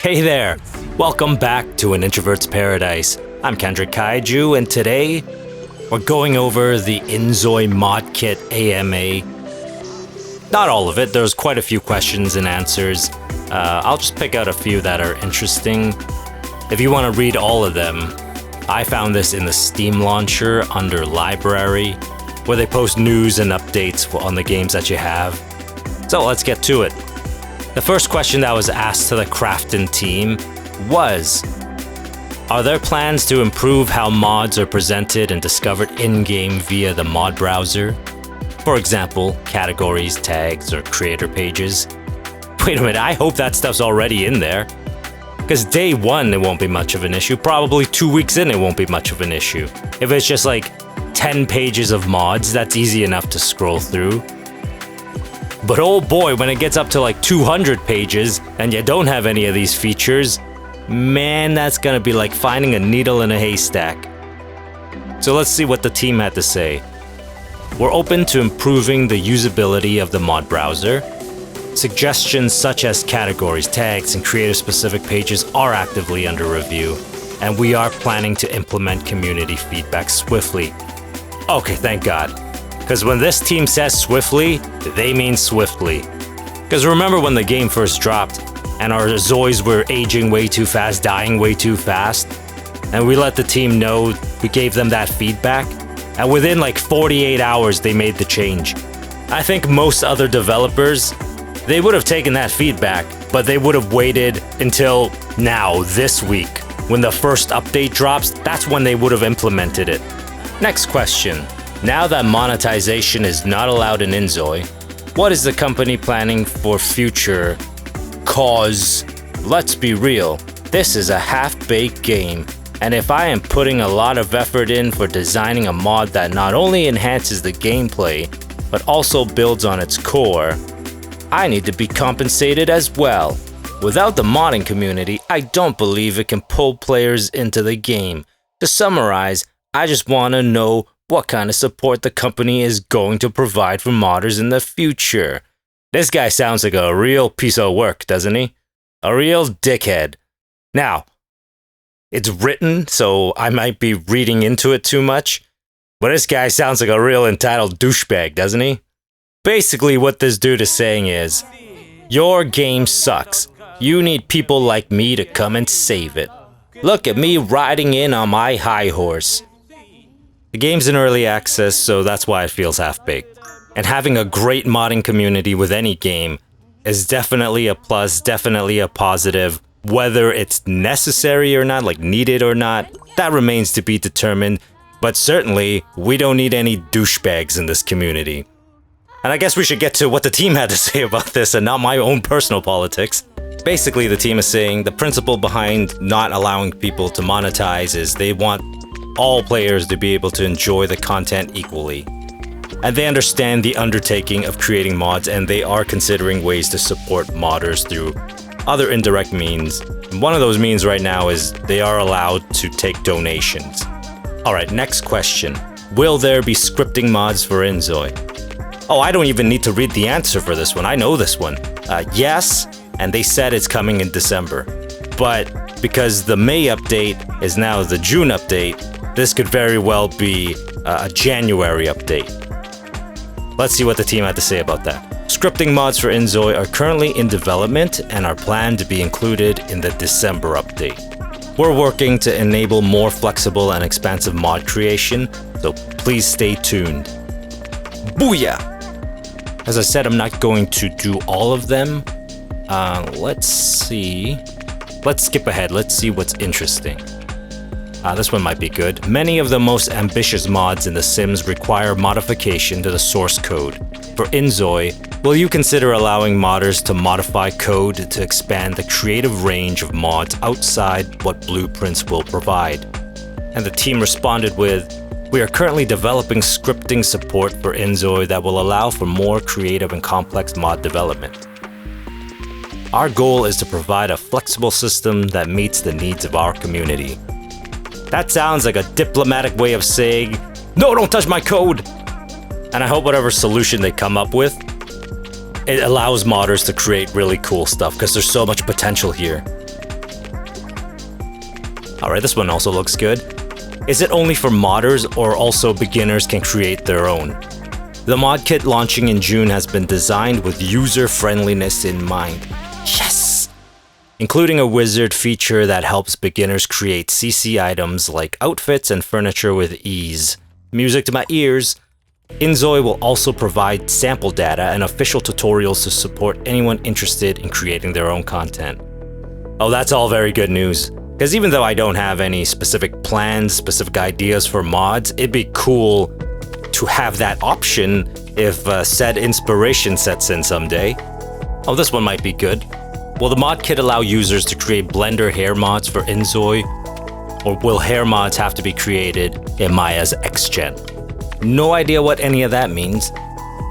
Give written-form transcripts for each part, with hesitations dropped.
Hey there! Welcome back to An Introvert's Paradise. I'm Kendrick Kaiju, and today we're going over the Inzoi modkit AMA. Not all of it, there's quite a few questions and answers. I'll just pick out a few that are interesting. If you want to read all of them, I found this in the Steam launcher under Library, where they post news and updates on the games that you have. So let's get to it. The first question that was asked to the Crafton team was, are there plans to improve how mods are presented and discovered in-game via the mod browser? For example, categories, tags, or creator pages. Wait a minute, I hope that stuff's already in there. Because day one, it won't be much of an issue. Probably 2 weeks in, it won't be much of an issue. If it's just like 10 pages of mods, that's easy enough to scroll through. But oh boy, when it gets up to like 200 pages and you don't have any of these features, man, that's gonna be like finding a needle in a haystack. So let's see what the team had to say. We're open to improving the usability of the mod browser. Suggestions such as categories, tags, and creator-specific pages are actively under review, and we are planning to implement community feedback swiftly. Okay, thank God. Because when this team says swiftly, they mean swiftly. Because remember when the game first dropped, and our Zois were aging way too fast, dying way too fast, and we let the team know, we gave them that feedback, and within like 48 hours they made the change. I think most other developers, they would have taken that feedback, but they would have waited until now, this week. When the first update drops, that's when they would have implemented it. Next question. Now that monetization is not allowed in Inzoi, what is the company planning for future? Cause, let's be real, this is a half-baked game, and if I am putting a lot of effort in for designing a mod that not only enhances the gameplay, but also builds on its core, I need to be compensated as well. Without the modding community, I don't believe it can pull players into the game. To summarize, I just want to know what kind of support the company is going to provide for modders in the future. This guy sounds like a real piece of work, doesn't he? A real dickhead. Now, it's written, so I might be reading into it too much, but this guy sounds like a real entitled douchebag, doesn't he? Basically, what this dude is saying is, your game sucks. You need people like me to come and save it. Look at me riding in on my high horse. The game's in early access, so that's why it feels half-baked. And having a great modding community with any game is definitely a plus, definitely a positive. Whether it's necessary or not, like needed or not, that remains to be determined. But certainly, we don't need any douchebags in this community. And I guess we should get to what the team had to say about this and not my own personal politics. Basically, the team is saying the principle behind not allowing people to monetize is they want all players to be able to enjoy the content equally. And they understand the undertaking of creating mods, and they are considering ways to support modders through other indirect means. One of those means right now is they are allowed to take donations. Alright, next question. Will there be scripting mods for Inzoi? Oh, I don't even need to read the answer for this one. I know this one. Yes, and they said it's coming in December. But because the May update is now the June update, this could very well be a January update. Let's see what the team had to say about that. Scripting mods for Inzoi are currently in development and are planned to be included in the December update. We're working to enable more flexible and expansive mod creation, so please stay tuned. Booyah! As I said, I'm not going to do all of them. Let's see. Let's skip ahead. Let's see what's interesting. This one might be good. Many of the most ambitious mods in The Sims require modification to the source code. For Inzoi, will you consider allowing modders to modify code to expand the creative range of mods outside what blueprints will provide? And the team responded with, we are currently developing scripting support for Inzoi that will allow for more creative and complex mod development. Our goal is to provide a flexible system that meets the needs of our community. That sounds like a diplomatic way of saying, no, don't touch my code! And I hope whatever solution they come up with, it allows modders to create really cool stuff, because there's so much potential here. Alright, this one also looks good. Is it only for modders or also beginners can create their own? The mod kit launching in June has been designed with user friendliness in mind. Yes! Including a wizard feature that helps beginners create CC items like outfits and furniture with ease. Music to my ears. Inzoi will also provide sample data and official tutorials to support anyone interested in creating their own content. Oh, that's all very good news. Because even though I don't have any specific plans, specific ideas for mods, it'd be cool to have that option if said inspiration sets in someday. Oh, this one might be good. Will the mod kit allow users to create Blender hair mods for Inzoi? Or will hair mods have to be created in Maya's Xgen? No idea what any of that means,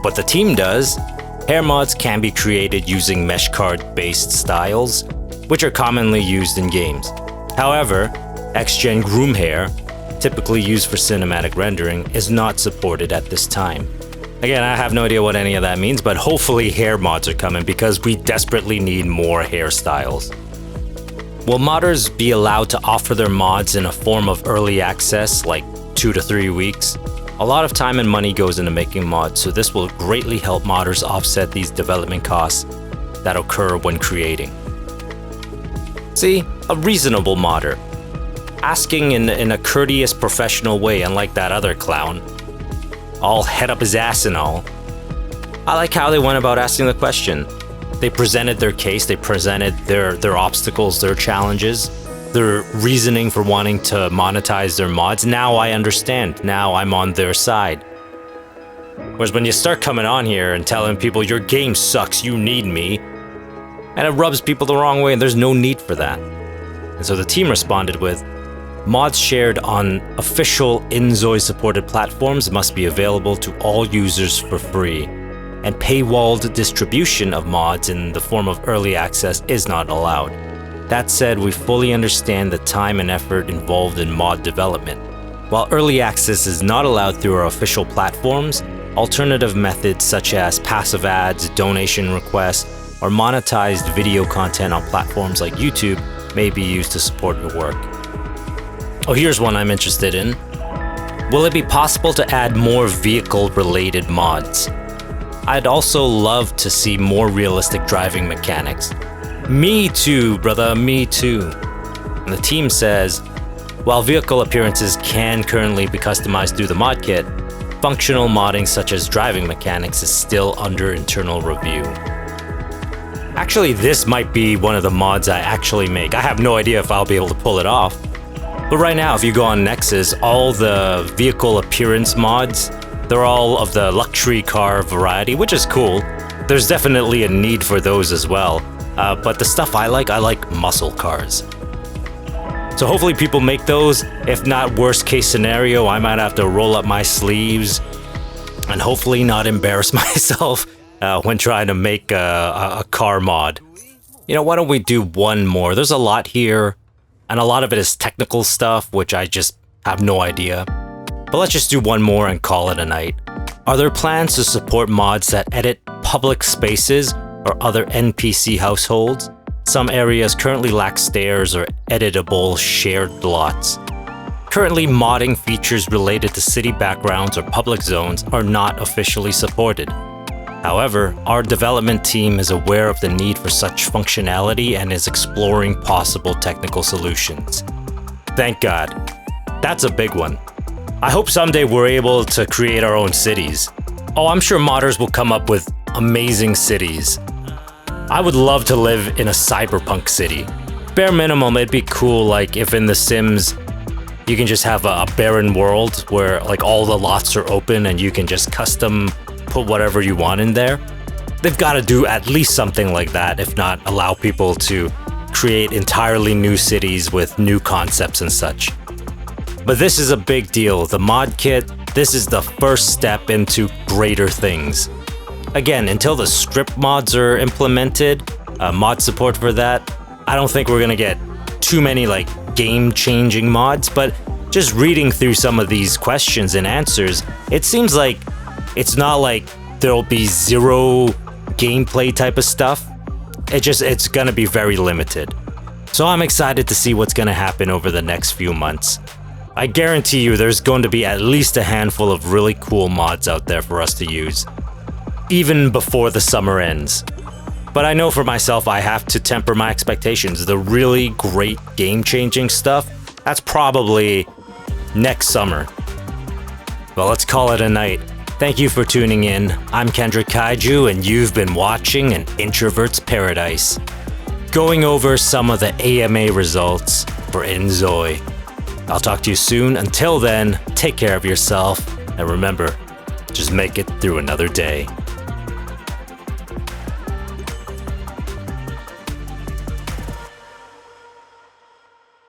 but the team does. Hair mods can be created using mesh card-based styles, which are commonly used in games. However, Xgen Groom Hair, typically used for cinematic rendering, is not supported at this time. Again, I have no idea what any of that means, but hopefully hair mods are coming because we desperately need more hairstyles. Will modders be allowed to offer their mods in a form of early access, like 2 to 3 weeks? A lot of time and money goes into making mods, so this will greatly help modders offset these development costs that occur when creating. See, a reasonable modder. Asking in a courteous, professional way, unlike that other clown. All head up his ass and all. I like how they went about asking the question. They presented their case, they presented their obstacles, their challenges, their reasoning for wanting to monetize their mods. Now I understand. Now I'm on their side. Whereas when you start coming on here and telling people your game sucks, you need me, and it rubs people the wrong way, and there's no need for that. And so the team responded with, mods shared on official Inzoi supported platforms must be available to all users for free, and paywalled distribution of mods in the form of early access is not allowed. That said, we fully understand the time and effort involved in mod development. While early access is not allowed through our official platforms, alternative methods such as passive ads, donation requests, or monetized video content on platforms like YouTube may be used to support your work. Oh, here's one I'm interested in. Will it be possible to add more vehicle-related mods? I'd also love to see more realistic driving mechanics. Me too, brother, me too. And the team says, while vehicle appearances can currently be customized through the mod kit, functional modding such as driving mechanics is still under internal review. Actually, this might be one of the mods I actually make. I have no idea if I'll be able to pull it off. But right now, if you go on Nexus, all the vehicle appearance mods, they're all of the luxury car variety, which is cool. There's definitely a need for those as well. But the stuff I like muscle cars. So hopefully people make those. If not, worst case scenario, I might have to roll up my sleeves and hopefully not embarrass myself when trying to make a car mod. You know, why don't we do one more? There's a lot here, and a lot of it is technical stuff, which I just have no idea. But let's just do one more and call it a night. Are there plans to support mods that edit public spaces or other NPC households? Some areas currently lack stairs or editable shared lots. Currently, modding features related to city backgrounds or public zones are not officially supported. However, our development team is aware of the need for such functionality and is exploring possible technical solutions. Thank God. That's a big one. I hope someday we're able to create our own cities. Oh, I'm sure modders will come up with amazing cities. I would love to live in a cyberpunk city. Bare minimum, it'd be cool like if in The Sims you can just have a barren world where like all the lots are open and you can just custom put whatever you want in there. They've got to do at least something like that, if not allow people to create entirely new cities with new concepts and such. But this is a big deal. The mod kit, this is the first step into greater things. Again, until the strip mods are implemented, mod support for that, I don't think we're gonna get too many like game-changing mods, but just reading through some of these questions and answers, it seems like it's not like there'll be zero gameplay type of stuff. It's gonna be very limited. So I'm excited to see what's gonna happen over the next few months. I guarantee you there's going to be at least a handful of really cool mods out there for us to use, even before the summer ends. But I know for myself I have to temper my expectations. The really great game-changing stuff, that's probably next summer. Well, let's call it a night. Thank you for tuning in. I'm Kendrick Kaiju, and you've been watching An Introvert's Paradise, going over some of the AMA results for Inzoi. I'll talk to you soon. Until then, take care of yourself, and remember, just make it through another day.